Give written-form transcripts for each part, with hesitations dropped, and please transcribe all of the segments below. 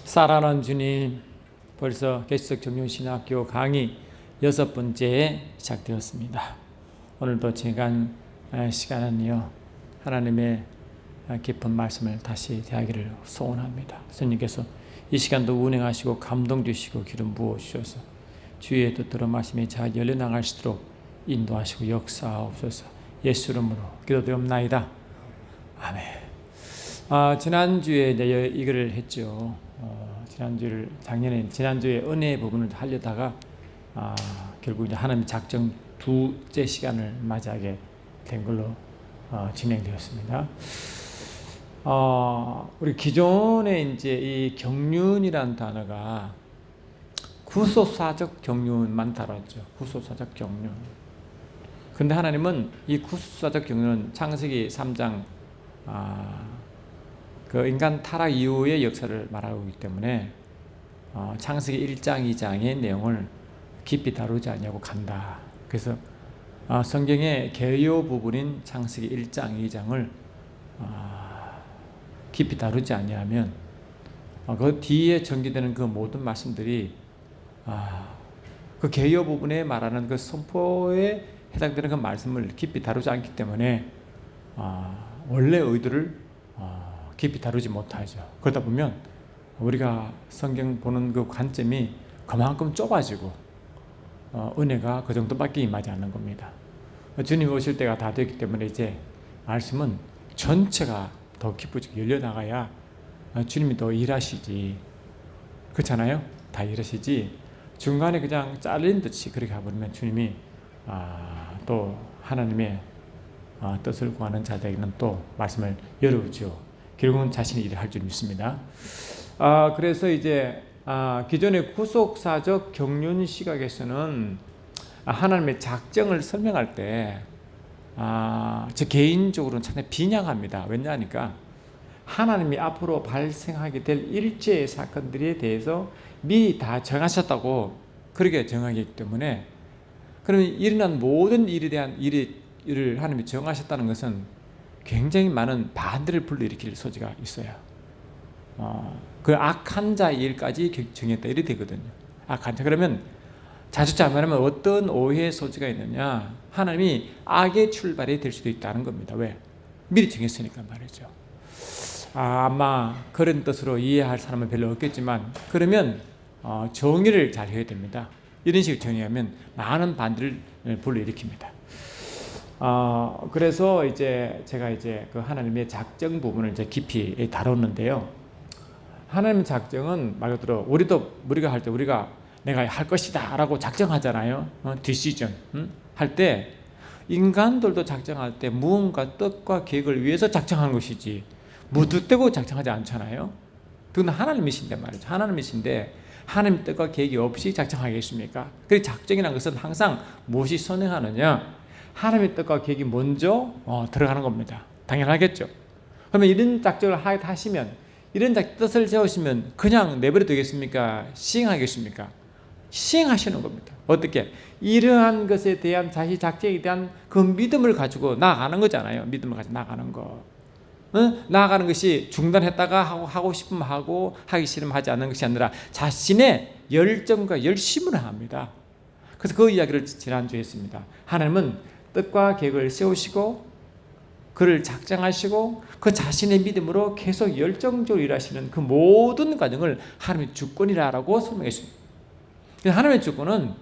사랑하는 주님, 벌써 개척 정륜신학교 강의 6번째 시작되었습니다. 오늘도 지난 시간은요, 하나님의 깊은 말씀을 다시 대하기를 소원합니다. 스님께서 이 시간도 운행하시고 감동 주시고 기름 부어 주셔서 주의 뜻대로 말씀이 잘 열려나갈 수 있도록 인도하시고 역사하옵소서. 예수 이름으로 기도드립나이다. 아멘. 지난주에 이제 이거를 했죠. 지난주에 은혜 부분을 하려다가 결국 이제 하나님의 작정 두째 시간을 맞이하게 된 걸로 진행되었습니다. 우리 기존에 이제 이 경륜이라는 단어가 구속사적 경륜만 다뤘죠. 구속사적 경륜. 근데 하나님은 이 구속사적 경륜은 창세기 3장 그 인간 타락 이후의 역사를 말하고 있기 때문에 창세기 1장, 2장의 내용을 깊이 다루지 않냐고 간다. 그래서 성경의 개요 부분인 창세기 1장, 2장을 깊이 다루지 않냐면 그 뒤에 전개되는 그 모든 말씀들이 그 개요 부분에 말하는 그 선포에 해당되는 그 말씀을 깊이 다루지 않기 때문에 원래 의도를 깊이 다루지 못하죠. 그러다 보면 우리가 성경 보는 그 관점이 그만큼 좁아지고 은혜가 그 정도밖에 임하지 않는 겁니다. 주님 오실 때가 다 됐기 때문에 이제 말씀은 전체가 더 깊어지고 열려나가야 주님이 더 일하시지. 그렇잖아요? 다 일하시지 중간에 그냥 잘린 듯이 그렇게 가버리면 주님이 또 하나님의 뜻을 구하는 자들에게는 또 말씀을 열어주죠. 결국은 자신이 일을 할 줄 믿습니다. 그래서 이제 기존의 구속사적 경륜 시각에서는 하나님의 작정을 설명할 때 저 개인적으로는 상당히 비난합니다. 왜냐하니까 하나님이 앞으로 발생하게 될 일체의 사건들에 대해서 미리 다 정하셨다고 그렇게 정하기 때문에 그러면 일어난 모든 일에 대한 일을 하나님이 정하셨다는 것은 굉장히 많은 반대를 불러일으킬 소지가 있어요. 그 악한 자의 일까지 정했다 이래 되거든요. 악한 자 그러면 자칫하면 어떤 오해의 소지가 있느냐? 하나님이 악의 출발이 될 수도 있다는 겁니다. 왜? 미리 정했으니까 말이죠. 아마 그런 뜻으로 이해할 사람은 별로 없겠지만 그러면 정의를 잘 해야 됩니다. 이런 식으로 정의하면 많은 반대를 불러일으킵니다. 그래서 이제 제가 이제 그 하나님의 작정 부분을 이제 깊이 다뤘는데요. 하나님의 작정은 말 그대로 우리가 할 때 내가 할 것이다 라고 작정하잖아요. 디시전 할 때 인간들도 작정할 때 무언가 뜻과 계획을 위해서 작정하는 것이지 무턱대고 작정하지 않잖아요. 그건 하나님이신데 말이죠. 하나님이신데 하나님 뜻과 계획이 없이 작정하겠습니까? 그 작정이라는 것은 항상 무엇이 선행하느냐? 하나님의 뜻과 계획이 먼저 들어가는 겁니다. 당연하겠죠. 그러면 이런 작정을 하시면 이런 뜻을 세우시면 그냥 내버려 두겠습니까? 시행하겠습니까? 시행하시는 겁니다. 어떻게? 이러한 것에 대한 자기 작정에 대한 그 믿음을 가지고 나아가는 거잖아요. 믿음을 가지고 나아가는 거. 나아가는 것이 중단했다가 하고 싶으면 하고 하기 싫으면 하지 않는 것이 아니라 자신의 열정과 열심을 합니다. 그래서 그 이야기를 지난주에 했습니다. 하나님은 뜻과 계획을 세우시고 그를 작정하시고 그 자신의 믿음으로 계속 열정적으로 일하시는 그 모든 과정을 하나님의 주권이라고 설명했습니다. 하나님의 주권은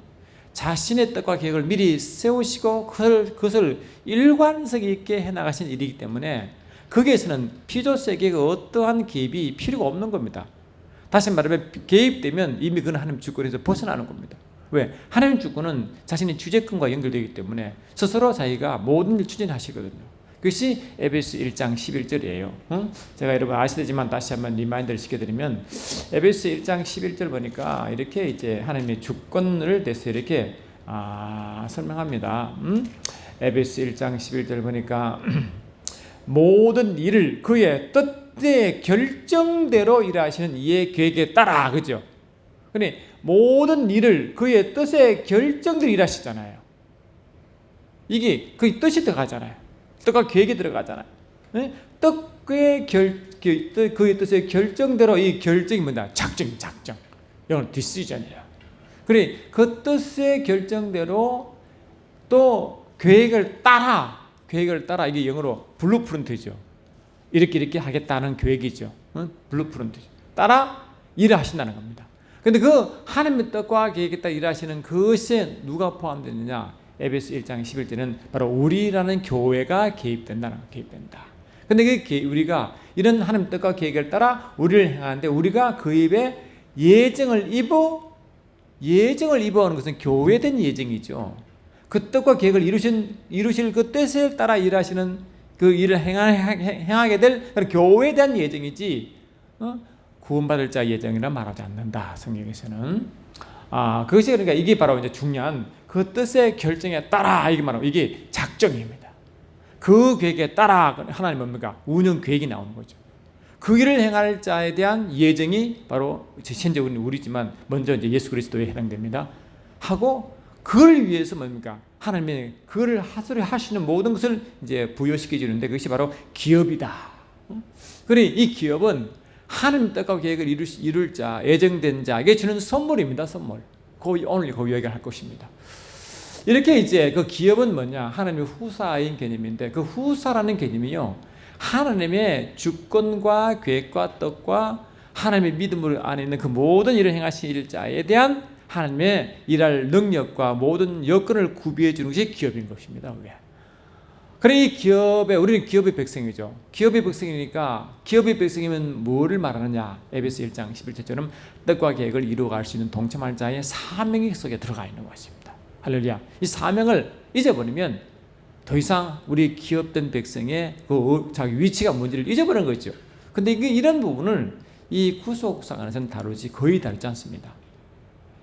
자신의 뜻과 계획을 미리 세우시고 그것을 일관성 있게 해나가신 일이기 때문에 거기에서는 피조세계의 어떠한 개입이 필요가 없는 겁니다. 다시 말하면 개입되면 이미 그건 하나님 주권에서 벗어나는 겁니다. 왜? 하나님 주권은 자신의 주재권과 연결되기 때문에 스스로 자기가 모든 일 추진하시거든요. 그것이 에베소 1장 11절이에요. 제가 여러분 아시겠지만 다시 한번 리마인드를 시켜드리면 에베소 1장 11절 보니까 이렇게 이제 하나님의 주권을 대해서 이렇게 설명합니다. 에베소 1장 11절 보니까 모든 일을 그의 뜻의 결정대로 일하시는 이의 계획에 따라 그죠? 그러니 모든 일을 그의 뜻의 결정대로 일하시잖아요. 이게 그의 뜻이 들어가잖아요. 뜻과 계획이 들어가잖아요. 뜻의 그의 뜻의 결정대로 이 결정이 뭐냐? 작정. 이건 decision이야. 그래 그 뜻의 결정대로 또 계획을 따라 이게 영어로 블루프린트죠. 이렇게 하겠다는 계획이죠. 블루프린트 따라 일을 하신다는 겁니다. 근데 그 하나님의 뜻과 계획에 따라 일하시는 그것에 누가 포함되느냐? 에베소 1장 11절은 바로 우리라는 교회가 개입된다. 근데 우리가 이런 하나님의 뜻과 계획을 따라 우리를 행하는데 우리가 그 입에 예정을 입어하는 것은 교회된 예정이죠. 그 뜻과 계획을 이루실 그 뜻에 따라 일하시는 그 일을 행하게 될 교회에 대한 예정이지 구원받을 자 예정이라 말하지 않는다. 성경에서는 그것이 그러니까 이게 바로 이제 중요한 그 뜻의 결정에 따라 이게 말하면 이게 작정입니다. 그 계획에 따라 하나님 뭡니까? 운영 계획이 나오는 거죠. 그 일을 행할 자에 대한 예정이 바로 현재 우리지만 먼저 이제 예수 그리스도에 해당됩니다. 하고 그걸 위해서 뭡니까? 하나님의 그를 하시는 모든 것을 이제 부여시켜 주는데 그것이 바로 기업이다. 그래 이 기업은 하나님 뜻과 계획을 이룰 자, 예정된 자에게 주는 선물입니다. 선물. 오늘 그 이야기를 할 것입니다. 이렇게 이제 그 기업은 뭐냐? 하나님의 후사인 개념인데 그 후사라는 개념이요. 하나님의 주권과 계획과 뜻과 하나님의 믿음을 안에 있는 그 모든 일을 행하실 자에 대한 하나님의 일할 능력과 모든 여건을 구비해 주는 것이 기업인 것입니다. 왜? 그래 이 기업에 우리는 기업의 백성이죠. 기업의 백성이니까 기업의 백성이면 뭐를 말하느냐? 에베소 1장 11절처럼 뜻과 계획을 이루어갈 수 있는 동참할 자의 사명이 속에 들어가 있는 것입니다. 할렐루야. 이 사명을 잊어버리면 더 이상 우리 기업된 백성의 그 자기 위치가 뭔지를 잊어버리는 거죠. 근데 이런 부분을 이 구속사 안에서는 거의 다루지 않습니다.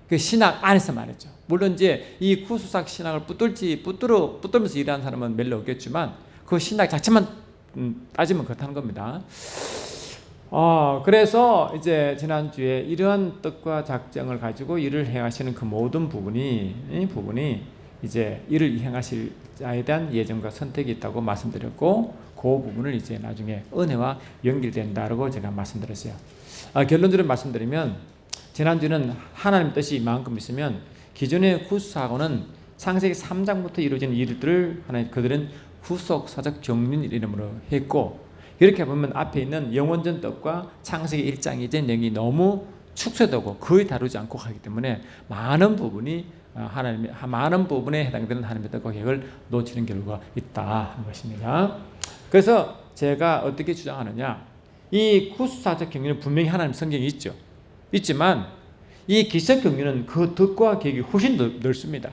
그 신학 안에서 말했죠. 물론 이제 이 구속사 신학을 붙들면서 일하는 사람은 별로 없겠지만 그 신학 자체만 따지면 그렇다는 겁니다. 그래서 이제 지난주에 이러한 뜻과 작정을 가지고 일을 행하시는 그 모든 부분이 이제 일을 행하실 자에 대한 예정과 선택이 있다고 말씀드렸고 그 부분을 이제 나중에 은혜와 연결된다라고 제가 말씀드렸어요. 결론적으로 말씀드리면 지난주는 하나님 뜻이 이만큼 있으면 기존의 구속사고는 창세기 3장부터 이루어진 일들을 그들은 구속사적 경륜 이름으로 했고 이렇게 보면 앞에 있는 영원전 뜻과 창세기 1장 2절 내용이 너무 축소되고 거의 다루지 않고 가기 때문에 많은 부분에 해당되는 하나님의 뜻과 계획을 놓치는 결과가 있다 하는 것입니다. 그래서 제가 어떻게 주장하느냐? 이 구속사적 경륜은 분명히 하나님 성경이 있지만 이 기적 경륜은 그 뜻과 계획이 훨씬 더 넓습니다.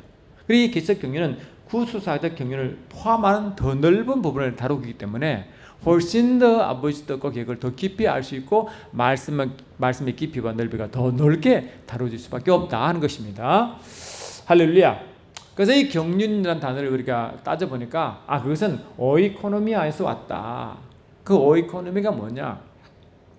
그리고 이 기적 경륜은 구속사적 경륜을 포함하는 더 넓은 부분을 다루기 때문에 훨씬 더 아버지 뜻과 계획을 더 깊이 알 수 있고 말씀의 깊이와 넓이가 더 넓게 다뤄질 수밖에 없다 하는 것입니다. 할렐루야. 그래서 이 경륜이라는 단어를 우리가 따져보니까 그것은 오이코노미아에서 왔다. 그 오이코노미가 뭐냐?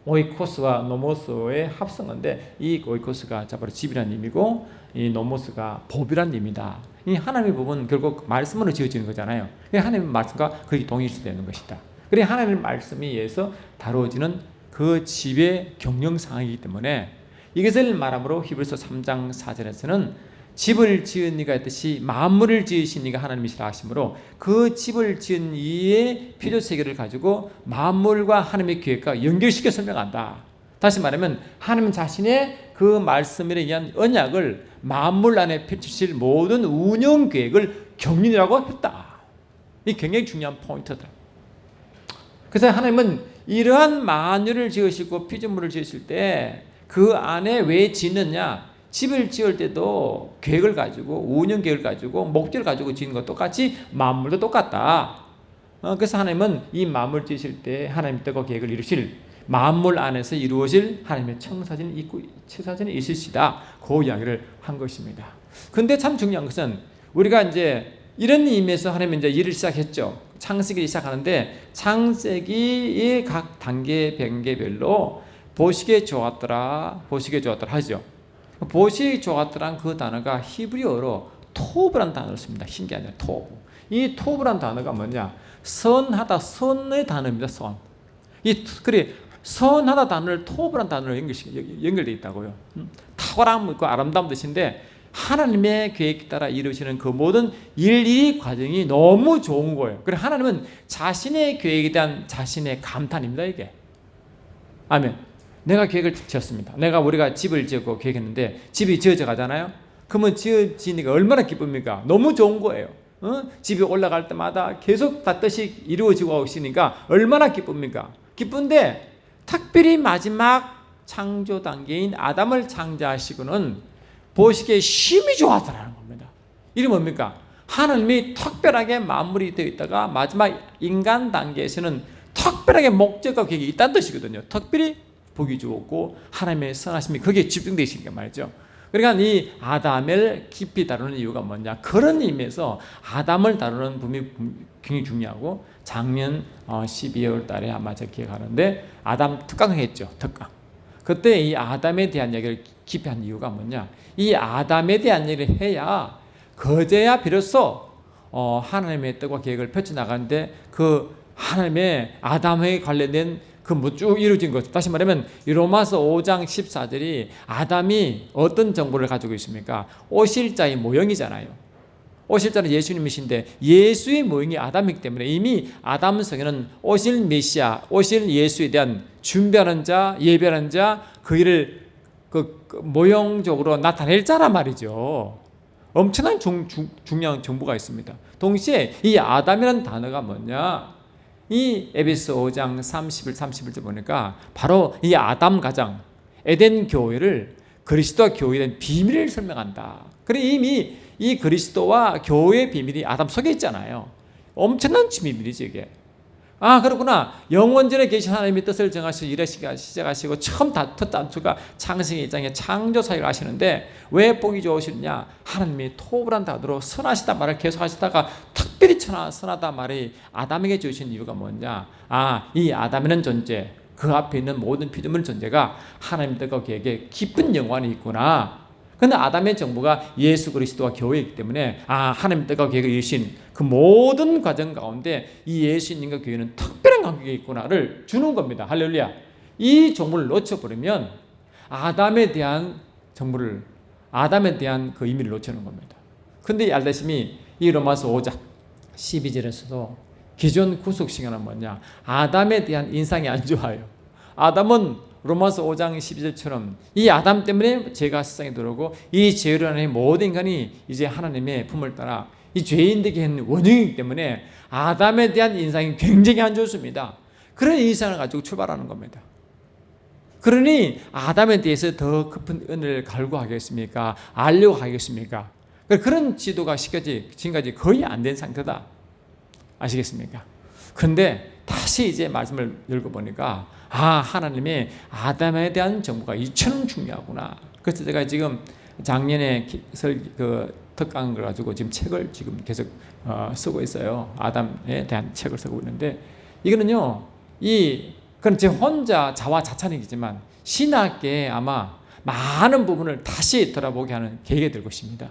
오이코스와 노모스의 합성어인데 이 오이코스가 바로 집이라는 의미고 이 노모스가 법이라는 의미다. 이 하나님의 법은 결국 말씀으로 지어지는 거잖아요. 하나님의 말씀과 거기 동일시되는 것이다. 그래 하나님의 말씀에 의해서 다루어지는 그 집의 경영상이기 때문에 이것을 말함으로 히브리서 3장 4절에서는 집을 지은 이가 있듯이 만물을 지으신 이가 하나님이시라 하시므로 그 집을 지은 이의 필요세계를 가지고 만물과 하나님의 계획과 연결시켜 설명한다. 다시 말하면 하나님 자신의 그 말씀에 의한 언약을 만물 안에 펼치실 모든 운영 계획을 경륜이라고 했다. 이 굉장히 중요한 포인트다. 그래서 하나님은 이러한 만유를 지으시고 피조물을 지으실 때 그 안에 왜 짓느냐? 집을 지을 때도 계획을 가지고 운영 계획을 가지고 목적을 가지고 짓는 것 똑같이 만물도 똑같다. 그래서 하나님은 이 만물 지으실 때 하나님 뜻과 계획을 이루실 만물 안에서 이루어질 하나님의 청사진이 있으시다. 그 이야기를 한 것입니다. 근데 참 중요한 것은 우리가 이제 이런 의미에서 하나님은 이제 일을 시작했죠. 창세기를 시작하는데 창세기의 각 단계 변계별로 보시기에 좋았더라 하죠. 보시기 좋았더란 그 단어가 히브리어로 토브란 단어를 씁니다. 신기하죠. 토브. 이 토브란 단어가 뭐냐? 선하다, 선의 단어입니다. 선. 그래 선하다 단어를 토브란 단어로 연결되어 있다고요. 탁월함, 그 아름다움 뜻인데 하나님의 계획에 따라 이루시는 그 모든 일일이 과정이 너무 좋은 거예요. 그래서 하나님은 자신의 계획에 대한 자신의 감탄입니다. 이게. 아멘. 내가 계획을 지었습니다. 우리가 집을 지었고 계획했는데 집이 지어져 가잖아요. 그러면 지어지니까 얼마나 기쁩니까? 너무 좋은 거예요. 집이 올라갈 때마다 계속 다 뜻이 이루어지고 있으니까 얼마나 기쁩니까? 기쁜데 특별히 마지막 창조 단계인 아담을 창조하시고는 보시기에 심히 좋았다는 겁니다. 이게 뭡니까? 하나님이 특별하게 마무리되어 있다가 마지막 인간 단계에서는 특별하게 목적과 계획이 있다는 뜻이거든요. 특별히 보기 좋고 하나님의 선하심이 거기에 집중되어 있으니까 말이죠. 그러니까 이 아담을 깊이 다루는 이유가 뭐냐, 그런 의미에서 아담을 다루는 부분이 굉장히 중요하고, 작년 12월 달에 아마 제가 기억하는데 아담 특강을 했죠. 특강. 그때 이 아담에 대한 얘기를 깊이 한 이유가 뭐냐, 이 아담에 대한 얘기를 해야 그제야 비로소 하나님의 뜻과 계획을 펼쳐나가는데 그 하나님의 아담에 관련된 그 쭉 이루어진 것, 다시 말하면 이 로마서 5장 14절이 아담이 어떤 정보를 가지고 있습니까? 오실자의 모형이잖아요. 오실자는 예수님이신데 예수의 모형이 아담이기 때문에 이미 아담 성에는 오실 메시아, 오실 예수에 대한 준비하는 자, 예배하는 자, 그 일을 그 모형적으로 나타낼 자란 말이죠. 엄청난 중요한 정보가 있습니다. 동시에 이 아담이라는 단어가 뭐냐, 이 에베소 5장 30일 31절 보니까 바로 이 아담 가장 에덴 교회를 그리스도와 교회에 대한 비밀을 설명한다. 그래 이미 이 그리스도와 교회의 비밀이 아담 속에 있잖아요. 엄청난 비밀이지 이게. 아 그렇구나. 영원전에 계신 하나님의 뜻을 정하시고 일하시기 시작하시고 처음 첫 단추가 창세기 1장에 창조 사역을 하시는데 왜 보기 좋으시느냐, 하나님이 토브란 단어로 선하시다 말을 계속 하시다가 특별히 선하다 말이 아담에게 주신 이유가 뭐냐, 이 아담이라는 존재, 그 앞에 있는 모든 피조물 존재가 하나님 뜻과 계획에 깊은 연관이 있구나. 그런데 아담의 정보가 예수 그리스도와 교회이기 때문에 하나님 뜻과 계획을 이루신 그 모든 과정 가운데 이 예수님과 교회는 특별한 관계가 있구나를 주는 겁니다. 할렐루야. 이 정보를 놓쳐버리면 아담에 대한 정보를, 아담에 대한 그 의미를 놓치는 겁니다. 근데 알다시피 이 로마서 5장 12절에서도 기존 구속 시간은 뭐냐, 아담에 대한 인상이 안 좋아요. 아담은 로마서 5장 12절처럼 이 아담 때문에 죄가 세상에 들어오고 이 죄로 인해 모든 인간이 이제 하나님의 품을 따라 이 죄인되게 한 원흉이기 때문에 아담에 대한 인상이 굉장히 안 좋습니다. 그런 인상을 가지고 출발하는 겁니다. 그러니 아담에 대해서 더 깊은 은혜를 갈구하겠습니까? 알려고 하겠습니까? 그런 지도가 지금까지 거의 안 된 상태다. 아시겠습니까? 그런데 다시 이제 말씀을 읽어보니까 하나님의 아담에 대한 정보가 이처럼 중요하구나. 그래서 제가 지금 작년에 특강을 가지고 지금 책을 지금 계속 쓰고 있어요. 아담에 대한 책을 쓰고 있는데 이거는요, 그건 제 혼자 자화자찬이지만 신학계에 아마 많은 부분을 다시 돌아보게 하는 계기가 될 것입니다.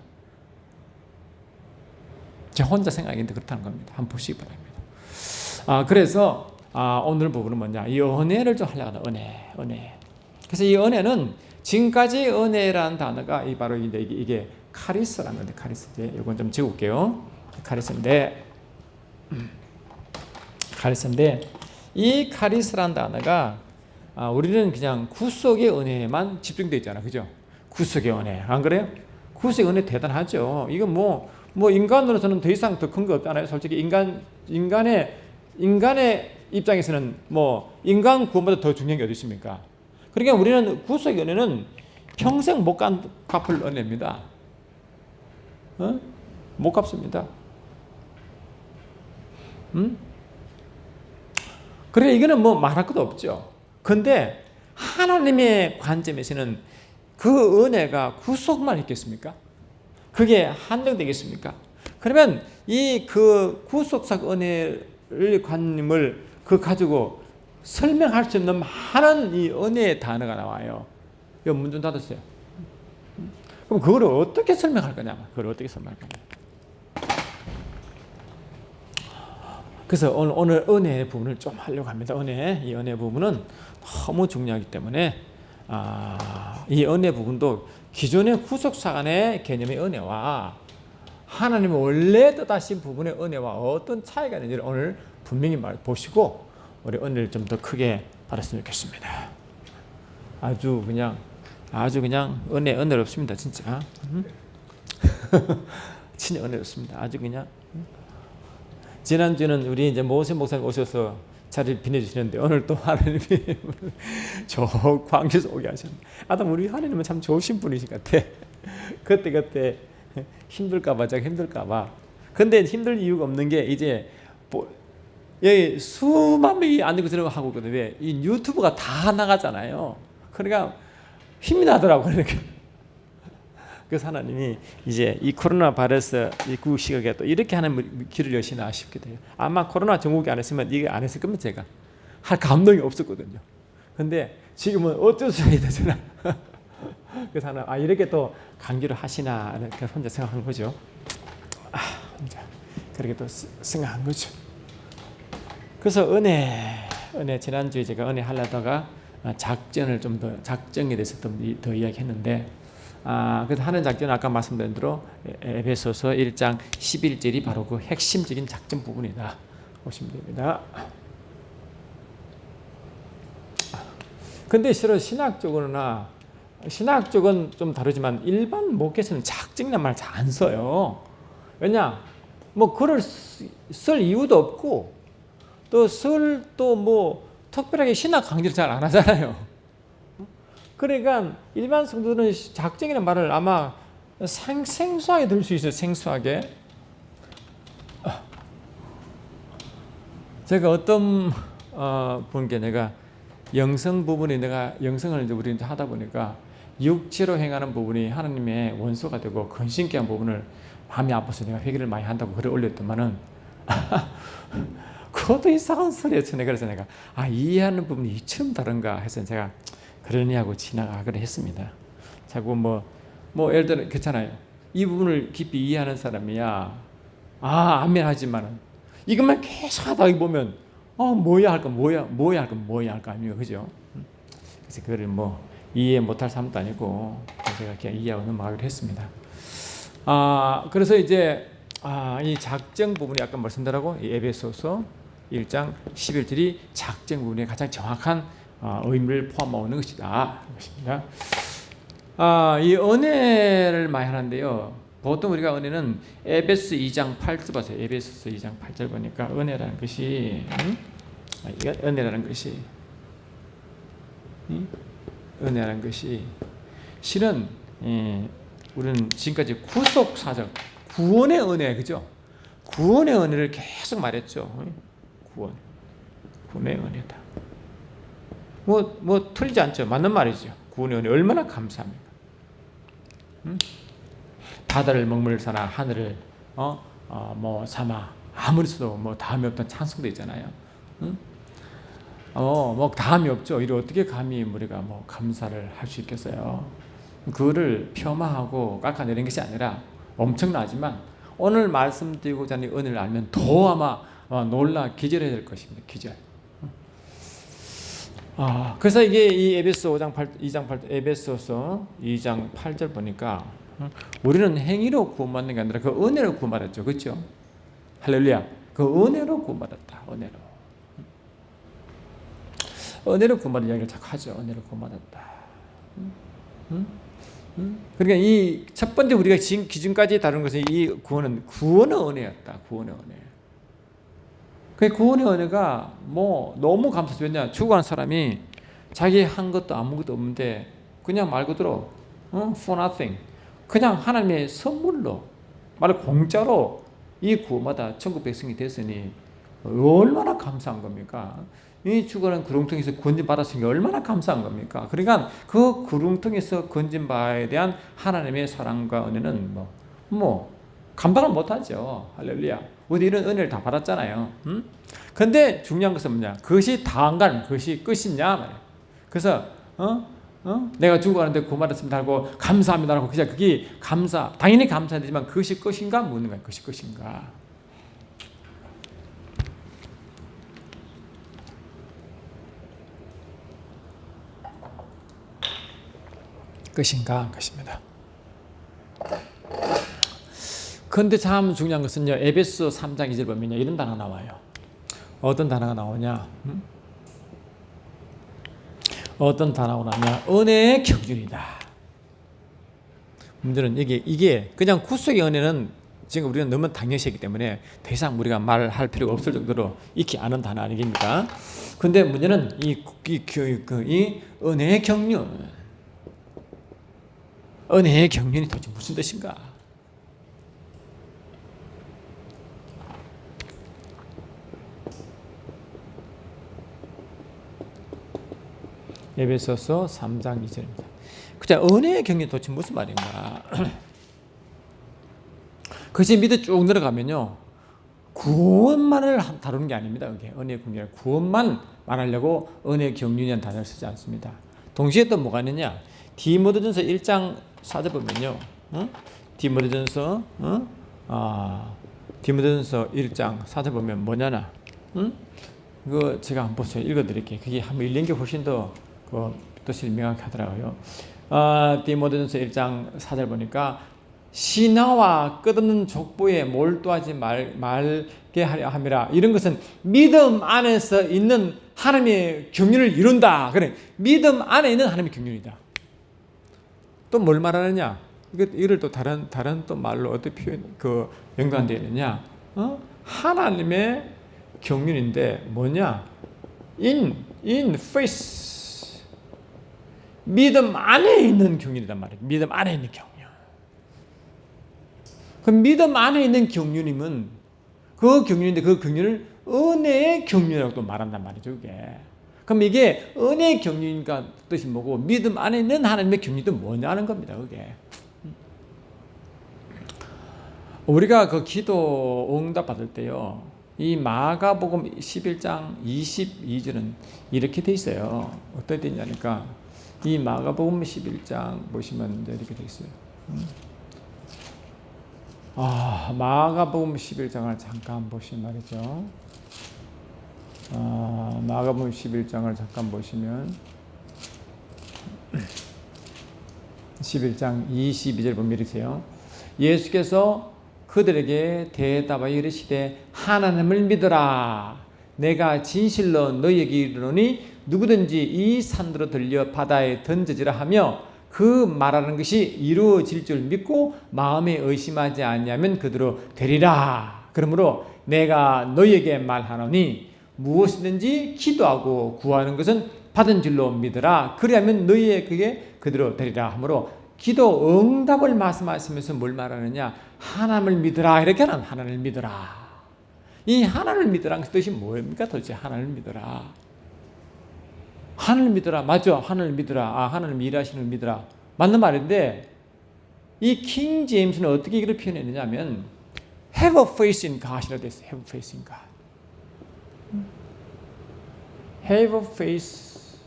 제 혼자 생각인데 그렇다는 겁니다. 한번 보시기 바랍니다. 그래서 오늘 부분은 뭐냐, 이 은혜를 좀 하려고 하는 은혜. 그래서 이 은혜는 지금까지 은혜라는 단어가 바로 이게 카리스라는 건데, 카리스. 이건 좀 적을게요. 카리스인데 이 카리스라는 단어가 우리는 그냥 구속의 은혜만 집중되어 있잖아, 그죠? 구속의 은혜, 안 그래요? 구속의 은혜 대단하죠. 이건 뭐 인간으로서는 더 이상 더 큰 거 없잖아요. 솔직히 인간의 입장에서는 인간 구원보다 더 중요한 게 어디 있습니까? 그러니까 우리는 구속의 은혜는 평생 못 갚을 은혜입니다. 못 갚습니다. 그래 이거는 말할 것도 없죠. 근데 하나님의 관점에서는 그 은혜가 구속만 있겠습니까? 그게 한정되겠습니까? 그러면 그 구속사 은혜의 관념을 가지고 설명할 수 없는 많은 이 은혜의 단어가 나와요. 이 문 좀 닫으세요. 그럼 그걸 어떻게 설명할 거냐? 그래서 오늘 은혜의 부분을 좀 하려고 합니다. 이 은혜 부분은 너무 중요하기 때문에 이 은혜 부분도 기존의 구속사관의 개념의 은혜와 하나님의 원래 뜻하신 부분의 은혜와 어떤 차이가 있는지를 오늘 분명히 보시고 우리 은혜를 좀 더 크게 받았으면 좋겠습니다. 아주 그냥 은혜롭습니다. 진짜. 진짜 은혜롭습니다. 아주 그냥. 지난주는 우리 이제 모세 목사님 오셔서 자리를 빛내주시는데 오늘 또 하나님이 저 광주에서 오게 하셨네. 우리 하나님은 참 좋으신 분이신 것 같아. 그때 힘들까봐 제가 힘들까봐. 근데 힘들 이유가 없는 게 이제 여기 수만 명이 앉고 저러고 하고 있거든요. 왜? 이 유튜브가 다 나가잖아요. 그러니까 힘이 나더라고. 그러니까. 그래서 하나님이 이제 이 코로나 바이러스 이 시국에 또 이렇게 하는 길을 여시나 싶게 돼요. 아마 코로나 전국이 안 했으면 이게 안 했을 겁니다. 제가 할 감동이 없었거든요. 근데 지금은 어쩔 수 없이 되잖아. 그래서 하나 이렇게 또 강기를 하시나 이렇게 혼자 생각한 거죠. 혼자 그렇게 또 생각한 거죠. 그래서 은혜 지난주에 제가 은혜 하려다가 작전을 좀 더 작정에 대해서 더 이야기했는데 그래서 하는 작전은 아까 말씀드린 대로 에베소서 1장 11절이 바로 그 핵심적인 작전 부분이다 보시면 됩니다. 근데 실은 신학적은 좀 다르지만 일반 목회에서는 작정이란 말 잘 안 써요. 왜냐? 뭐 글을 쓸 이유도 없고 또 특별하게 신학 강의를 잘 안 하잖아요. 그러니까 일반 성도들은 작정이라는 말을 아마 생소하게 들을 수 있어요. 생소하게. 제가 어떤 분께 내가 영성 부분이 영성을 이제 우리 하다 보니까 육체로 행하는 부분이 하나님의 원수가 되고 근심케 한 부분을 마음이 아파서 내가 회개를 많이 한다고 글을 올렸더만은 그것도 이상한 소리였죠. 그래서 내가 이해하는 부분이 이처럼 다른가 해서 제가 그러니 하고 지나가기로 했습니다. 자꾸 예를 들어 그렇잖아요. 이 부분을 깊이 이해하는 사람이야 아멘 하지만은 이것만 계속 하다 보면 뭐야 할까 아닙니까? 그죠? 그래서 그거를 이해 못할 사람도 아니고 제가 그냥 이해하고 넘어가기로 했습니다. 그래서 이제 이 작정 부분이 아까 말씀드렸고 에베소서 1장 11절이 작정 부분의 가장 정확한 의미를 포함하고 있는 것이다. 이 은혜를 많이 하는데요. 보통 우리가 은혜는 에베소 2장 8절 보세요. 에베소서 2장 8절 보니까 은혜라는 것이 실은 우리는 지금까지 구속 사정, 구원의 은혜, 그죠? 구원의 은혜를 계속 말했죠. 구원의 은혜다. 틀리지 않죠. 맞는 말이죠. 구원의 은혜 얼마나 감사합니까? 바다를 먹물사나 하늘을 삼아 아무리 써도 다음이 없던 찬송도 있잖아요. 다음이 없죠. 이를 어떻게 감히 우리가 감사를 할 수 있겠어요? 그거를 폄하하고 깎아내리는 것이 아니라 엄청나지만 오늘 말씀드리고자 하는 은혜를 알면 더 아마 놀라 기절해야 될 것입니다. 기절. 그래서 이게 이 에베소서 2장 8절 보니까 우리는 행위로 구원받는 게 아니라 그 은혜로 구원받았죠. 그렇죠? 할렐루야. 그 은혜로 구원받았다. 은혜로 구원받은 이야기를 자꾸 하죠. 은혜로 구원받았다. 그러니까 이 첫 번째 우리가 지금 기준까지 다룬 것은 이 구원은 은혜였다. 구원의 은혜. 그 구원의 은혜가 너무 감사해요. 왜냐? 죽어가는 사람이 자기 한 것도 아무것도 없는데 그냥 말 그대로 for nothing 그냥 하나님의 선물로 말 공짜로 이 구원받아 천국 백성이 됐으니 얼마나 감사한 겁니까? 이 죽어가는 구렁텅이에서 건진받았으니 얼마나 감사한 겁니까? 그러니까 그 구렁텅이에서 건진바에 대한 하나님의 사랑과 은혜는 감당을 못하죠. 할렐루야. 우리 이런 은혜를 다 받았잖아요. 근데 중요한 것은 뭐냐? 그것이 다한가는 그것이 끝이냐? 그래서 내가 죽어가는데 구원받았습니다 하고 감사합니다 하고 그냥 그게 당연히 감사되지만 그것이 끝인가 묻는 거야. 그것이 끝인가? 것인가 한 것입니다. 그런데 참 중요한 것은요, 에베소 3장 2절 보면요, 이런 단어가 나와요. 어떤 단어가 나오냐? 어떤 단어가 나오냐? 은혜의 경륜이다. 문제는 이게 그냥 구속의 은혜는 지금 우리는 너무 당연시했기 때문에 더 이상 우리가 말할 필요가 없을 정도로 익히 아는 단어 아니겠습니까? 근데 문제는 이 은혜의 경륜. 은혜의 경륜이 도대체 무슨 뜻인가? 에베소서 3장 2절입니다. 그자 은혜의 경륜이 도대체 무슨 말인가? 그것이 밑에 쭉 내려가면요, 구원만을 다루는 게 아닙니다. 그게 은혜의 경륜, 구원만 말하려고 은혜의 경륜이라는 단어를 쓰지 않습니다. 동시에 또 뭐가 있느냐? 디모데전서 1장 4절 보면요, 디모데전서 디모데전서 1장 4절 보면 뭐냐나? 그거 제가 한번 보세요. 읽어드릴게요. 그게 한번 읽는 게 훨씬 더 그 뜻이 명확하더라고요. 디모데전서 1장 4절 보니까 신하와 끝없는 족보에 몰두하지 말게 하려 함이라. 이런 것은 믿음 안에서 있는 하나님의 경륜을 이룬다. 그래, 믿음 안에 있는 하나님의 경륜이다. 또 뭘 말하느냐? 이걸 또 다른 또 말로 어떻게 연관되어 있느냐? 하나님의 경륜인데 뭐냐? in faith. 믿음 안에 있는 경륜이란 말이에요. 믿음 안에 있는 경륜. 그 믿음 안에 있는 경륜이면 그 경륜인데 그 경륜을 은혜의 경륜이라고 또 말한단 말이죠. 그게. 그럼 이게 은혜의 경륜인가 뜻이 뭐고 믿음 안에 있는 하나님의 경륜도 뭐냐는 겁니다. 그게. 우리가 그 기도 응답 받을 때요, 이 마가복음 11장 22절은 이렇게 돼 있어요. 어떻게 돼 있냐니까 이 마가복음 11장 보시면 이렇게 돼 있어요. 마가복음 11장을 잠깐 보시면 말이죠. 마가복음 11장을 잠깐 보시면 11장 22절 보면 이러세요. 예수께서 그들에게 대답하여 이르시되 하나님을 믿어라. 내가 진실로 너희에게 이르노니 누구든지 이 산으로 들려 바다에 던져지라 하며 그 말하는 것이 이루어질 줄 믿고 마음에 의심하지 아니하면 그대로 되리라. 그러므로 내가 너희에게 말하노니 무엇이든지 기도하고 구하는 것은 받은 줄로 믿으라. 그리하면 너희에게 그대로 되리라 하므로 기도 응답을 말씀하시면서 뭘 말하느냐? 하나님을 믿으라. 이렇게 하는 하나님을 믿으라. 이 하나님을 믿으라는 뜻이 뭡니까? 도대체 하나님을 믿으라. 하나님을 믿으라. 맞죠? 하나님을 믿으라. 하나님 일하시는 믿으라. 맞는 말인데 이 킹 제임스는 어떻게 이걸 표현했느냐면 have a faith in God이라고 되어 있어요. have a faith in God. have a faith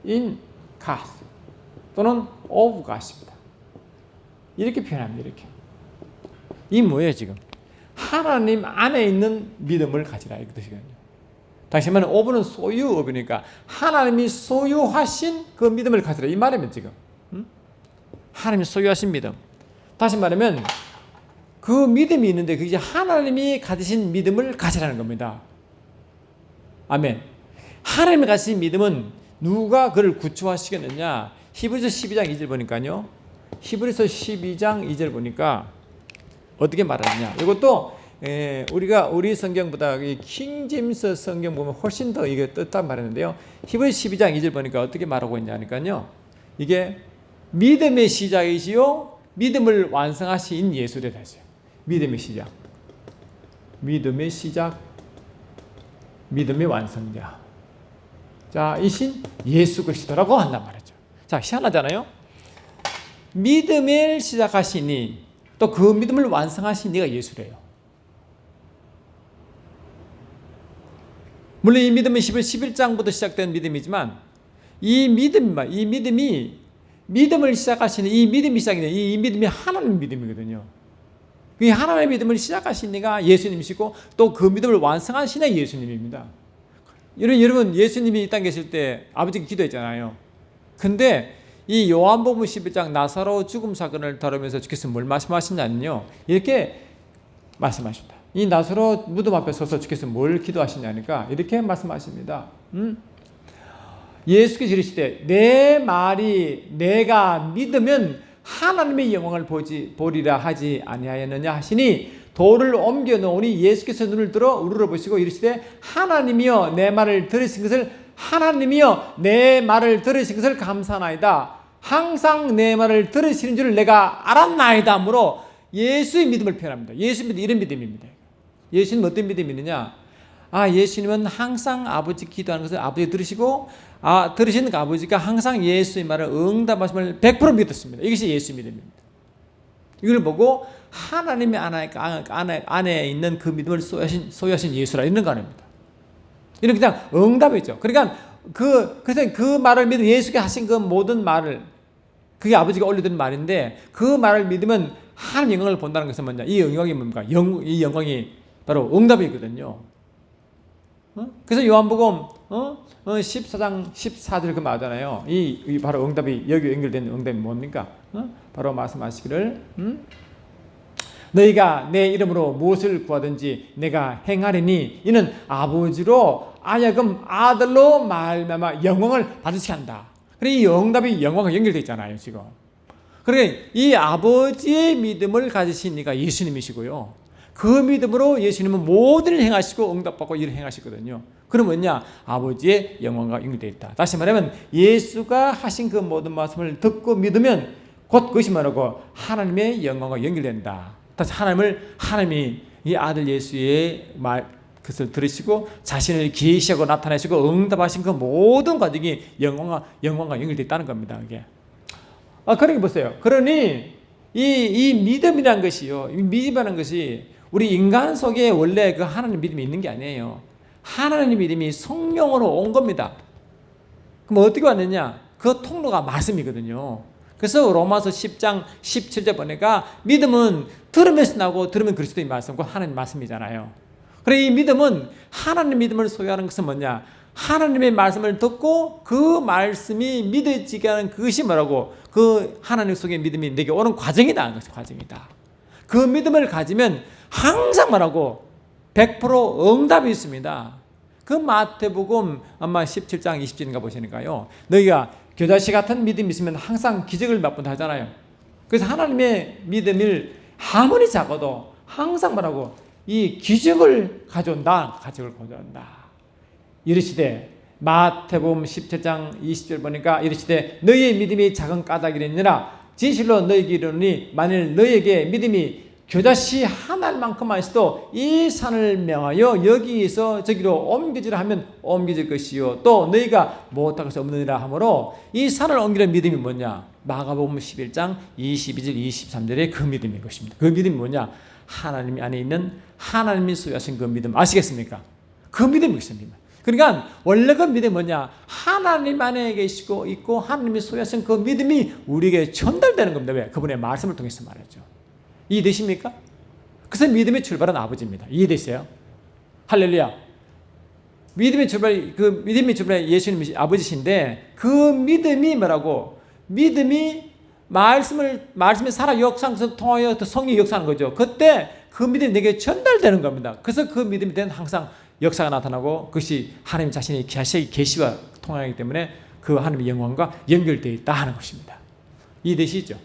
in God 또는 of God입니다. 이렇게 표현합니다. 이렇게. 이 뭐예요 지금? 하나님 안에 있는 믿음을 가지라 이 뜻이거든요. 다시 말하면 of는 소유업이니까 하나님이 소유하신 그 믿음을 가지라 이 말이면 지금. 하나님이 소유하신 믿음. 다시 말하면 그 믿음이 있는데 그게 하나님이 가지신 믿음을 가지라는 겁니다. 아멘. 하나님이 가지신 믿음은 누가 그를 구체화시켰느냐? 히브리서 12장 2절 보니까요. 히브리서 12장 2절 보니까 어떻게 말하느냐? 이것도 우리가 우리 성경보다 킹 제임스 성경 보면 훨씬 더 이게 뜻단 말인데요. 히브리서 12장 2절 보니까 어떻게 말하고 있냐니까요. 이게 믿음의 시작이시요 믿음을 완성하신 예수를 다시. 믿음의 시작. 믿음의 시작. 믿음의 완성자. 자, 이신 예수 그리스도라고 한단 말이죠. 자, 희한하잖아요. 믿음을 시작하시니 또 그 믿음을 완성하신 이가 예수래요. 물론 이 믿음은 11장부터 시작된 믿음이지만 이 믿음이 믿음을 시작하시는 이 믿음이 시작이네. 이 믿음이 하나님의 믿음이거든요. 그 하나님의 믿음을 시작하신 이가 예수님이시고 또 그 믿음을 완성하신 이가 예수님입니다. 여러분 예수님이 이 땅에 계실 때 아버지가 기도했잖아요. 근데 이 요한복음 11장 나사로 죽음 사건을 다루면서 주께서 뭘 말씀하시냐면요, 이렇게 말씀하십니다. 이 나사로 무덤 앞에 서서 주께서 뭘 기도하시냐니까 이렇게 말씀하십니다. 예수께서 이르시되 내 말이 내가 믿으면 하나님의 영광을 보리라 하지 아니하였느냐 하시니 돌을 옮겨 놓으니 예수께서 눈을 들어 우러러 보시고 이르시되 하나님이여 내 말을 들으신 것을 하나님이여 내 말을 들으신 것을 감사하나이다. 항상 내 말을 들으시는 줄 내가 알았나이다 하므로 예수의 믿음을 표현합니다. 예수 믿음 이런 믿음입니다. 예수님은 어떤 믿음이느냐? 예수님은 항상 아버지 기도하는 것을 아버지 들으시고 들으시는 그 아버지가 항상 예수의 말을 응답하심을 100% 믿었습니다. 이것이 예수 믿음입니다. 이걸 보고 하나님의 안에 있는 그 믿음을 소유하신 예수라 이런 거 아닙니다. 이런 그냥 응답이죠. 그러니까 그래서 그 말을 믿으면 예수가 하신 그 모든 말을 그게 아버지가 올려드린 말인데 그 말을 믿으면 하나님 영광을 본다는 것은 뭐냐? 이 영광이 뭡니까? 이 영광이 바로 응답이거든요. 그래서 요한복음 14장 14절 그 말하잖아요. 이 바로 응답이 여기 연결된 응답이 뭡니까? 바로 말씀하시기를 너희가 내 이름으로 무엇을 구하든지 내가 행하리니 이는 아버지로 하여금 아들로 말미암아 영광을 받으시게 한다. 그래 이 응답이 영광과 연결되어 있잖아요 지금. 그래 이 아버지의 믿음을 가지신 이가 예수님이시고요. 그 믿음으로 예수님은 모든 일을 행하시고 응답받고 일을 행하시거든요. 그럼 뭐냐? 아버지의 영광과 연결되어 있다. 다시 말하면 예수가 하신 그 모든 말씀을 듣고 믿으면 곧 그것이 뭐라고? 하나님의 영광과 연결된다. 다시 하나님이 이 아들 예수의 말 그것을 들으시고 자신을 계시하고 나타내시고 응답하신 그 모든 과정이 영광과 연결되어 있다는 겁니다. 이게. 그러니 보세요. 그러니 이 믿음이라는 것이요. 이 믿음이라는 것이 우리 인간 속에 원래 그 하나님 믿음이 있는 게 아니에요. 하나님 믿음이 성령으로 온 겁니다. 그럼 어떻게 왔느냐? 그 통로가 말씀이거든요. 그래서 로마서 10장 17절 보니까 믿음은 들으면서 나고 들으면 그리스도의 말씀, 그 하나님 말씀이잖아요. 그래 이 믿음은 하나님 믿음을 소유하는 것은 뭐냐? 하나님의 말씀을 듣고 그 말씀이 믿어지게 하는 그것이 뭐라고? 그 하나님 속의 믿음이 내게 오는 과정이다. 그것이 과정이다. 그 믿음을 가지면 항상 뭐라고? 100% 응답이 있습니다. 그 마태복음 아마 17장 20절인가 보시니까요. 너희가 겨자씨 같은 믿음이 있으면 항상 기적을 맛본다 하잖아요. 그래서 하나님의 믿음을 아무리 작아도 항상 뭐라고? 이 기적을 가져온다. 이르시되 마태복음 17장 20절 보니까 이르시되 너희의 믿음이 작은 까닭이니라 진실로 너희에게 이르노니 만일 너희에게 믿음이 겨자씨 한 알만큼만 있어도 이 산을 명하여 여기에서 저기로 옮겨지라 하면 옮겨질 것이요 또 너희가 못할 것이 없느니라 하므로 이 산을 옮기는 믿음이 뭐냐? 마가복음 11장 22절 23절의 그 믿음인 것입니다. 그 믿음이 뭐냐? 하나님 안에 있는 하나님이 소유하신 그 믿음 아시겠습니까? 그 믿음이 있습니다. 그러니까 원래 그 믿음이 뭐냐? 하나님 안에 계시고 있고 하나님이 소유하신 그 믿음이 우리에게 전달되는 겁니다. 왜? 그분의 말씀을 통해서 말하죠. 이해되십니까? 그래서 믿음의 출발은 아버지입니다. 이해되세요? 할렐루야. 믿음의 출발 예수님이 아버지신데 그 믿음이 뭐라고? 믿음이 말씀이 살아 역사에서 통하여 성령이 역사하는 거죠. 그때 그 믿음이 내게 전달되는 겁니다. 그래서 그 믿음이 되는 항상 역사가 나타나고 그것이 하나님 자신의 계시와 통하기 때문에 그 하나님의 영광과 연결되어 있다 하는 것입니다. 이해되시죠?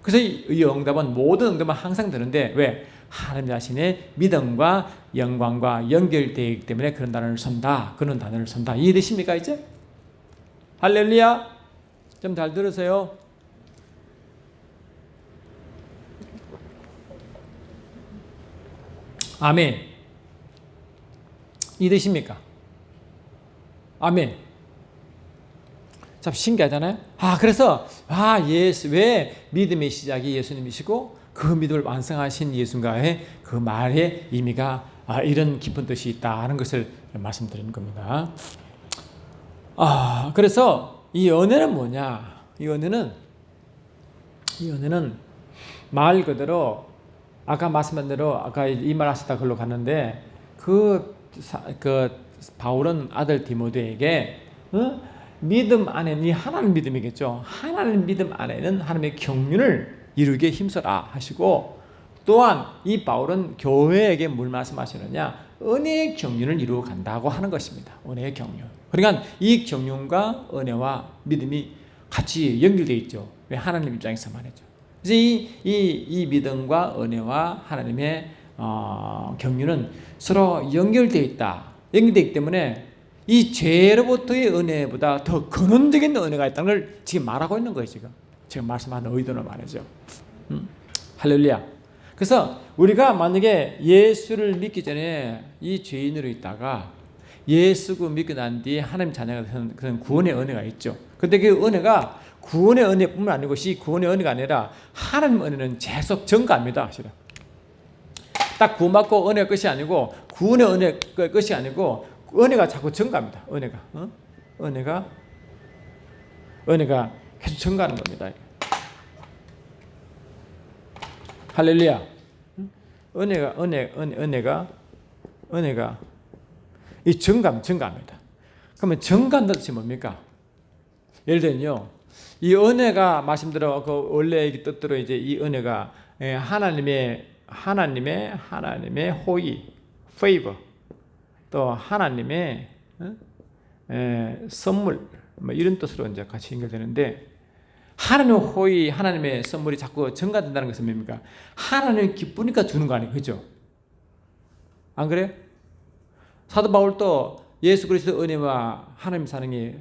그래서 이 응답은 모든 응답은 항상 되는데 왜? 하나님 자신의 믿음과 영광과 연결되어 있기 때문에 그런 단어를 선다. 이해되십니까 이제? 할렐루야. 좀 잘 들으세요. 아멘. 이해되십니까? 아멘. 참 신기하잖아요. 그래서 왜 믿음의 시작이 예수님이시고 그 믿음을 완성하신 예수님과의 그 말의 의미가 이런 깊은 뜻이 있다는 것을 말씀드리는 겁니다. 그래서 이 은혜는 뭐냐? 이 은혜는 말 그대로 아까 말씀한 대로 아까 이 말 하시다 글로 갔는데 그 바울은 아들 디모데에게 믿음 안에는 이 하나님 믿음이겠죠. 하나님 믿음 안에는 하나님의 경륜을 이루게 힘써라 하시고, 또한 이 바울은 교회에게 뭘 말씀하시느냐, 은혜의 경륜을 이루어 간다고 하는 것입니다. 은혜의 경륜. 그러니까 이 경륜과 은혜와 믿음이 같이 연결되어 있죠. 왜? 하나님 입장에서 말이죠. 그래서 이 믿음과 은혜와 하나님의 경륜은 서로 연결되어 있다. 연결되어 있기 때문에 이 죄로부터의 은혜보다 더 근원적인 은혜가 있다는 걸 지금 말하고 있는 거예요. 지금 말씀하는 의도는 말이죠. 할렐루야. 그래서 우리가 만약에 예수를 믿기 전에 이 죄인으로 있다가 예수를 믿고 난 뒤에 하나님 자녀가 되는 그런 구원의 은혜가 있죠. 근데 그 은혜가 구원의 은혜뿐만 아니고, 이 구원의 은혜가 아니라 하나님 은혜는 계속 증가합니다. 사실은 딱 구원받고 은혜가 끝이 아니고, 구원의 은혜가 끝이 아니고, 은혜가 자꾸 증가합니다. 은혜가 계속 증가하는 겁니다. 할렐루야. 은혜가 이 증가합니다. 그러면 증가한다는 뜻이 뭡니까? 예를 들면요, 이 은혜가 말씀대로 그 원래 뜻대로 이제 이 은혜가 하나님의 호의, favor, 또 하나님의 선물, 뭐 이런 뜻으로 이제 같이 연결되는데, 하나님의 호의, 하나님의 선물이 자꾸 증가된다는 것은 뭡니까? 하나님이 기쁘니까 주는 거 아니에요, 그죠? 안 그래요? 사도 바울도 예수 그리스도 은혜와 하나님 사랑이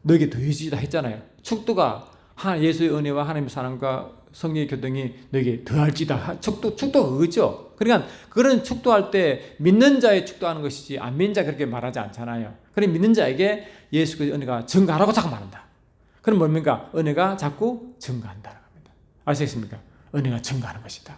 너에게 더해지다 했잖아요. 축도가 예수의 은혜와 하나님의 사랑과 성령의 교통이 너에게 더할지다. 축도가 그거죠. 그러니까 그런 축도할 때 믿는 자의 축도하는 것이지, 안 믿는 자 그렇게 말하지 않잖아요. 그러니 믿는 자에게 예수 그리스도의 은혜가 증가하라고 자꾸 말한다. 그럼 뭡니까? 은혜가 자꾸 증가한다는 겁니다. 아시겠습니까? 은혜가 증가하는 것이다.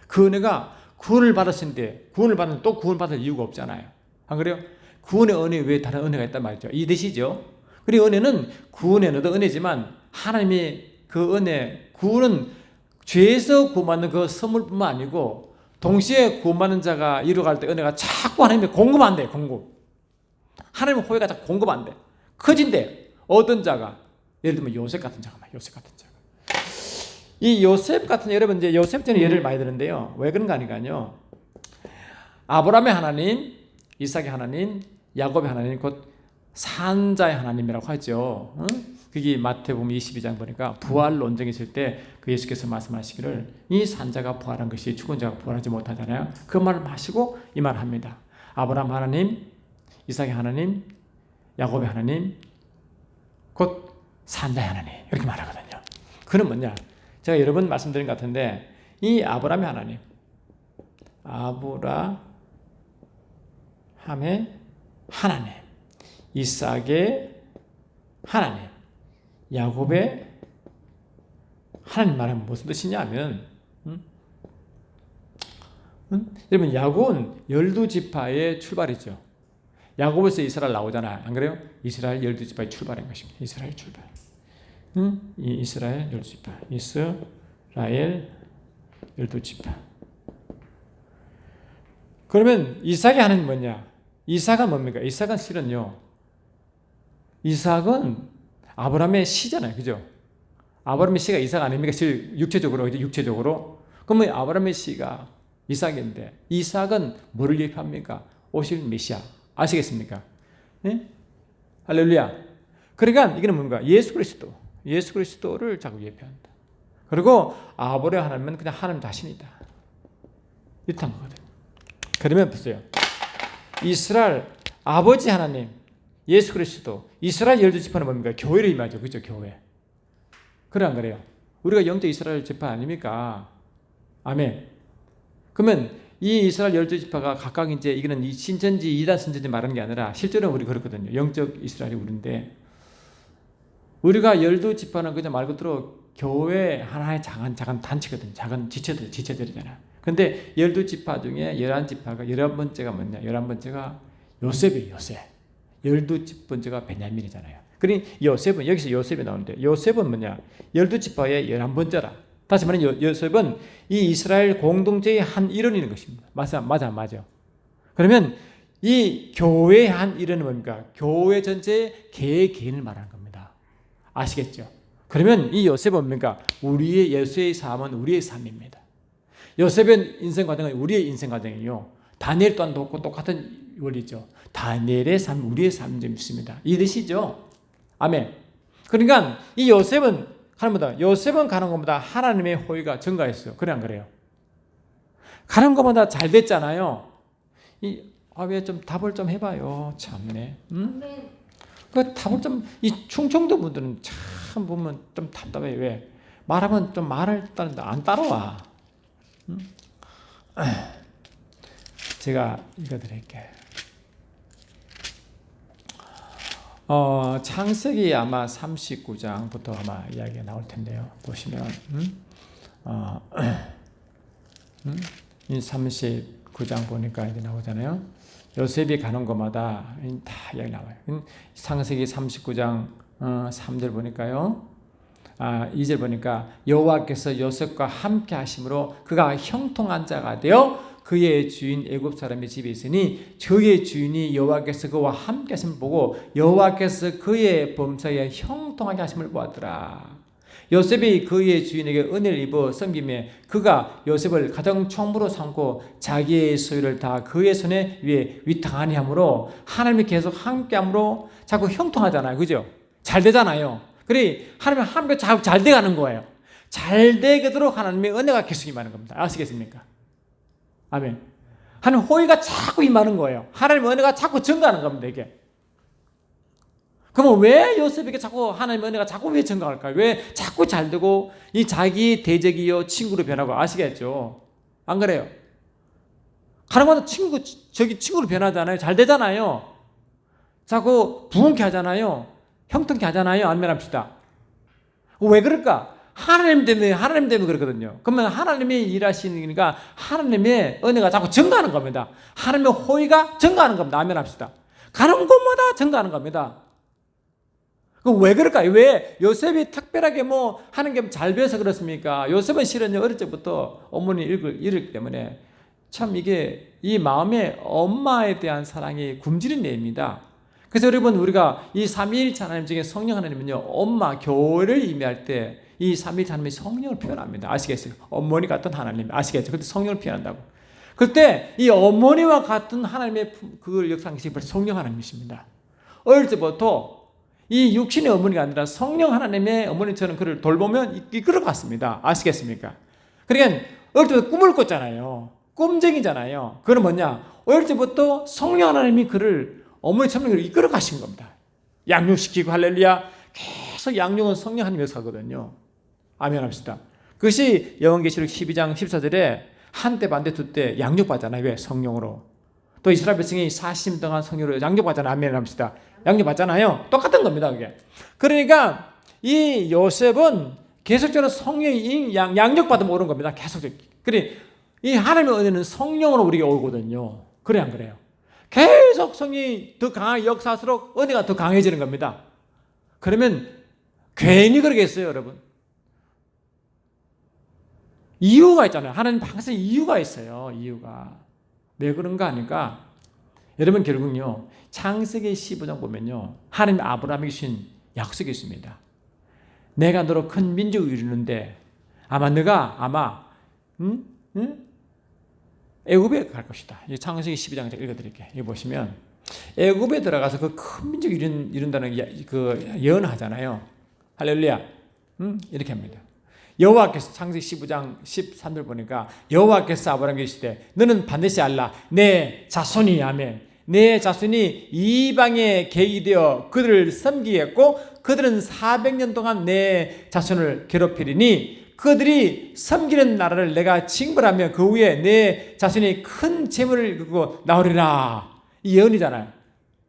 그 은혜가 구원을 받았는데, 구원을 받는 또 구원을 받을 이유가 없잖아요. 안 그래요? 구원의 은혜 외에 다른 은혜가 있단 말이죠. 이 뜻이죠. 그리고 은혜는 구원의 은혜도 은혜지만, 하나님의 그 은혜, 구원은 죄에서 구원받는 그 선물뿐만 아니고, 동시에 구원받는 자가 이루어갈 때 은혜가 자꾸 하나님이 공급한대. 하나님의 호의가 자꾸 공급한대. 커진대. 어떤 자가, 예를 들면 요셉 같은 자가. 이 요셉 같은, 여러분 이제 요셉 저는 예를 많이 드는데요. 왜 그런가 하니까요, 아브라함의 하나님, 이삭의 하나님, 야곱의 하나님, 곧 산자의 하나님이라고 하죠. 그게 마태복음 22장 보니까 부활 논쟁이 있을 때 그 예수께서 말씀하시기를, 이 산자가 부활한 것이 죽은 자가 부활하지 못하잖아요. 그 말을 하시고 이 말을 합니다. 아브라함 하나님, 이삭의 하나님, 야곱의 하나님, 곧 산자의 하나님, 이렇게 말하거든요. 그는 뭐냐? 제가 여러 번 말씀드린 것 같은데, 이 아브라함의 하나님, 아브라함의 하나님, 이삭의 하나님, 야곱의 하나님 말하면 무슨 뜻이냐면, 여러분 야곱은 12지파의 출발이죠. 야곱에서 이스라엘 나오잖아요. 안 그래요? 이스라엘 12지파의 출발인 것입니다. 이스라엘 출발. 이스라엘 12지파. 이스라엘 12지파. 그러면 이삭의 하나님 뭐냐? 이삭은 뭡니까? 이삭은 실은요, 이삭은 아브라함의 시잖아요. 그죠? 아브라함의 시가 이삭 아닙니까? 육체적으로. 그러면 아브라함의 시가 이삭인데, 이삭은 뭐를 예표합니까? 오실 메시아. 아시겠습니까? 네? 할렐루야. 그러니까 이게 뭔가? 예수 그리스도를 자꾸 예표한다. 그리고 아브라함 하나님은 그냥 하나님 자신이다. 이렇단 거거든요. 그러면 보세요. 이스라엘 아버지 하나님, 예수 그리스도, 이스라엘 12지파는 뭡니까? 교회를 의미하죠. 그죠? 교회. 그래 안 그래요? 우리가 영적 이스라엘 지파 아닙니까? 아멘. 그러면 이 이스라엘 12지파가 각각 이제 이거는 이 신천지, 이단 신천지 말하는 게 아니라 실제로는 우리 그렇거든요. 영적 이스라엘이 우리인데, 우리가 12지파는 그냥 말 그대로 교회 하나의 작은 단체거든요. 작은 지체들이잖아요. 근데 12지파 중에 11지파가 11번째가 뭐냐? 11번째가 요셉이에요. 요셉. 12번째가 베냐민이잖아요. 그러니 요셉은, 여기서 요셉이 나오는데, 요셉은 뭐냐? 12지파의 11번째라. 다시 말하면 요셉은 이 이스라엘 공동체의 한 일원인 것입니다. 맞아. 그러면 이 교회에 한 일은 뭡니까? 교회 전체의 개인을 말하는 겁니다. 아시겠죠? 그러면 이 요셉은 뭡니까? 우리의 예수의 삶은 우리의 삶입니다. 요셉의 인생 과정은 우리의 인생 과정이요. 다니엘 또한 똑같은 원리죠. 다니엘의 삶, 우리의 삶이 좀 있습니다. 이해되시죠? 아멘. 그러니까 이 요셉은 가는 것보다 하나님의 호의가 증가했어요. 그래 안 그래요? 가는 것보다 잘 됐잖아요. 왜 좀 답을 좀 해봐요. 참네. 응? 그 답을 좀, 이 충청도 분들은 참 보면 좀 답답해. 왜? 말하면 좀 말을 안 따라와. 응? 제가 읽어드릴게요. 창세기 아마 39장부터 아마 이야기가 나올 텐데요. 보시면, 이 39장 보니까 이제 나오잖아요. 요셉이 가는 곳마다 다 이야기 나와요. 창세기 39장 3절 보니까요. 2절 보니까 여호와께서 요셉과 함께 하심으로 그가 형통한 자가 되어 그의 주인 애굽 사람의 집에 있으니 저의 주인이 여호와께서 그와 함께 하심을 보고 여호와께서 그의 범사에 형통하게 하심을 보았더라. 요셉이 그의 주인에게 은혜를 입어 섬김에 그가 요셉을 가장 총무로 삼고 자기의 소유를 다 그의 손에 위에 위탁하니 하므로 하나님이 계속 함께함으로 자꾸 형통하잖아요. 그죠? 잘 되잖아요. 그래 하나님이 함께 잘 돼가는 거예요. 잘 되도록 하나님의 은혜가 계속 임하는 겁니다. 아시겠습니까? 아멘. 하나님 호의가 자꾸 임하는 거예요. 하나님의 은혜가 자꾸 증가하는 겁니다. 이게. 그러면 왜 요셉에게 자꾸 하나님의 은혜가 자꾸 왜 증가할까요? 왜 자꾸 잘 되고 이 자기 대적이요 친구로 변하고 아시겠죠? 안 그래요? 가는 곳마다 친구로 변하잖아요. 잘 되잖아요. 자꾸 부흥케 하잖아요. 형통케 하잖아요. 안면 합시다. 왜 그럴까? 하나님 때문에 그렇거든요. 그러면 하나님이 일하시니까 하나님의 은혜가 자꾸 증가하는 겁니다. 하나님의 호의가 증가하는 겁니다. 안면 합시다. 가는 곳마다 증가하는 겁니다. 왜 그럴까요? 왜 요셉이 특별하게 뭐 하는 게 잘 배워서 그렇습니까? 요셉은 실은 어릴 적부터 어머니 읽기 때문에 참 이게 이 마음에 엄마에 대한 사랑이 굶주린 내입니다. 그래서 여러분 우리가 이 삼위일체 하나님 중에 성령 하나님은요 엄마 교회를 의미할 때 이 삼위일체 하나님이 성령을 표현합니다. 아시겠어요? 어머니 같은 하나님 아시겠죠? 그때 성령을 표현한다고. 그때 이 어머니와 같은 하나님의 그걸 역사하신 분이 성령 하나님이십니다. 어릴 때부터 이 육신의 어머니가 아니라 성령 하나님의 어머니처럼 그를 돌보면 이끌어갔습니다. 아시겠습니까? 그러니까 어릴 때부터 꿈을 꿨잖아요. 꿈쟁이잖아요. 그건 뭐냐? 어릴 때부터 성령 하나님이 그를 어머니처럼 이끌어가신 겁니다. 양육시키고 할렐루야. 계속 양육은 성령 하나님의 역사거든요. 아멘 합시다. 그것이 요한계시록 12장 14절에 한때 반대 두때 양육받잖아요. 왜? 성령으로. 또 이스라엘 백성이 40년 동안 성령으로 양육받잖아요. 아멘 합시다. 양육받잖아요. 똑같은 겁니다. 그게. 그러니까 이 요셉은 계속적으로 성령이 양육받으면 오는 겁니다. 계속적으로. 그래 이 하나님의 은혜는 성령으로 우리에게 오거든요. 그래 안 그래요? 계속 성령이 더 강하게 역사할수록 은혜가 더 강해지는 겁니다. 그러면 괜히 그러겠어요, 여러분? 이유가 있잖아요. 하나님 항상 이유가 있어요. 이유가. 왜 그런가 하니까 여러분 결국은요. 창세기 15장 보면요. 하나님 아브라함에게 주신 약속이 있습니다. 내가 너로 큰 민족을 이루는데 너가 애굽에 갈 것이다. 이 창세기 12장 읽어드릴게요. 이거 보시면 애굽에 들어가서 그 큰 민족을 이룬다는 그 예언하잖아요. 할렐루야. 이렇게 합니다. 여호와께서 창세기 15장 13절 보니까 여호와께서 아브라함에게 이르시되 너는 반드시 알라 내 자손이 아멘 내 자손이 이방의 객이 되어 그들을 섬기겠고 그들은 400년 동안 내 자손을 괴롭히리니 그들이 섬기는 나라를 내가 징벌하며 그 후에 내 자손이 큰 재물을 이루고 나오리라. 이 예언이잖아요.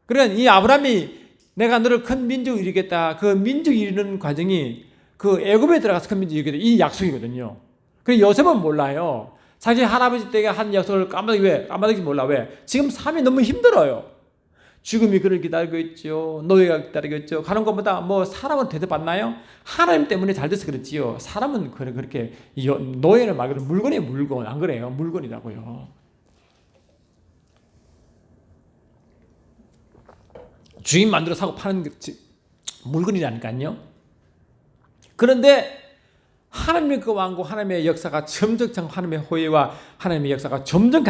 그러니까 이 아브라함이 내가 너를 큰 민족을 이루겠다. 그 민족 이루는 과정이 그 애굽에 들어가서 큰 민족을 이루겠다. 이 약속이거든요. 그래서 요셉은 몰라요. 자기 할아버지 때가 한 약속을 까마득히 몰라. 왜? 지금 삶이 너무 힘들어요. 죽음이 그를 기다리고 있죠. 노예가 기다리고 있죠. 가는 것보다 뭐 사람은 대접받나요? 하나님 때문에 잘 돼서 그렇지요. 사람은 그렇게 노예는 말 그대로 물건이에요. 물건. 안 그래요? 물건이라고요. 주인 만들어 사고 파는 물건이라니까요. 그런데 하나님의 그 왕국, 하나님의 역사가 점점 하나님의 호의와 하나님의 역사가 점점